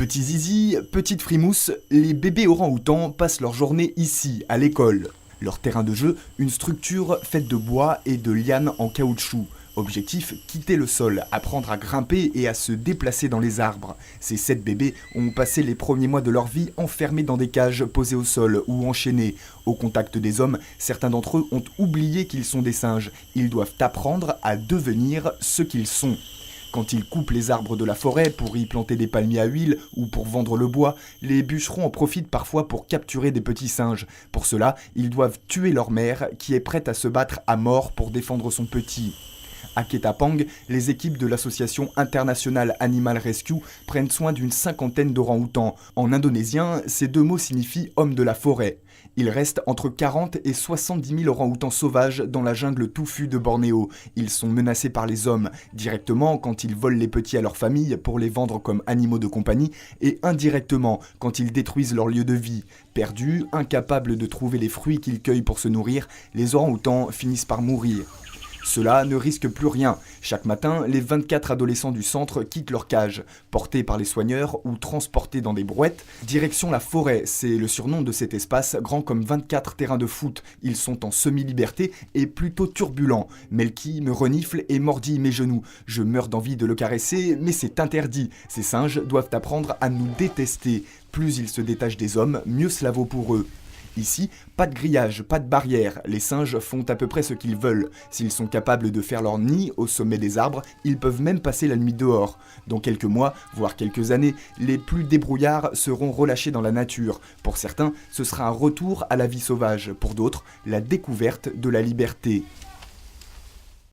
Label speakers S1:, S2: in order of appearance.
S1: Petit zizi, petite frimousse, les bébés orang-outans passent leur journée ici, à l'école. Leur terrain de jeu, une structure faite de bois et de lianes en caoutchouc. Objectif, quitter le sol, apprendre à grimper et à se déplacer dans les arbres. Ces 7 bébés ont passé les premiers mois de leur vie enfermés dans des cages posées au sol ou enchaînés. Au contact des hommes, certains d'entre eux ont oublié qu'ils sont des singes. Ils doivent apprendre à devenir ce qu'ils sont. Quand ils coupent les arbres de la forêt pour y planter des palmiers à huile ou pour vendre le bois, les bûcherons en profitent parfois pour capturer des petits singes. Pour cela, ils doivent tuer leur mère qui est prête à se battre à mort pour défendre son petit. À Ketapang, les équipes de l'association internationale Animal Rescue prennent soin d'une 50aine d'orang-outans. En indonésien, ces 2 mots signifient « homme de la forêt ». Il reste entre 40 et 70 000 orang-outans sauvages dans la jungle touffue de Bornéo. Ils sont menacés par les hommes, directement quand ils volent les petits à leur famille pour les vendre comme animaux de compagnie, et indirectement quand ils détruisent leur lieu de vie. Perdus, incapables de trouver les fruits qu'ils cueillent pour se nourrir, les orang-outans finissent par mourir. Ceux-là ne risquent plus rien. Chaque matin, les 24 adolescents du centre quittent leur cage. Portés par les soigneurs ou transportés dans des brouettes, direction la forêt, c'est le surnom de cet espace, grand comme 24 terrains de foot. Ils sont en semi-liberté et plutôt turbulents. Melky me renifle et mordille mes genoux. Je meurs d'envie de le caresser, mais c'est interdit. Ces singes doivent apprendre à nous détester. Plus ils se détachent des hommes, mieux cela vaut pour eux. Ici, pas de grillage, pas de barrière, les singes font à peu près ce qu'ils veulent. S'ils sont capables de faire leur nid au sommet des arbres, ils peuvent même passer la nuit dehors. Dans quelques mois, voire quelques années, les plus débrouillards seront relâchés dans la nature. Pour certains, ce sera un retour à la vie sauvage, pour d'autres, la découverte de la liberté.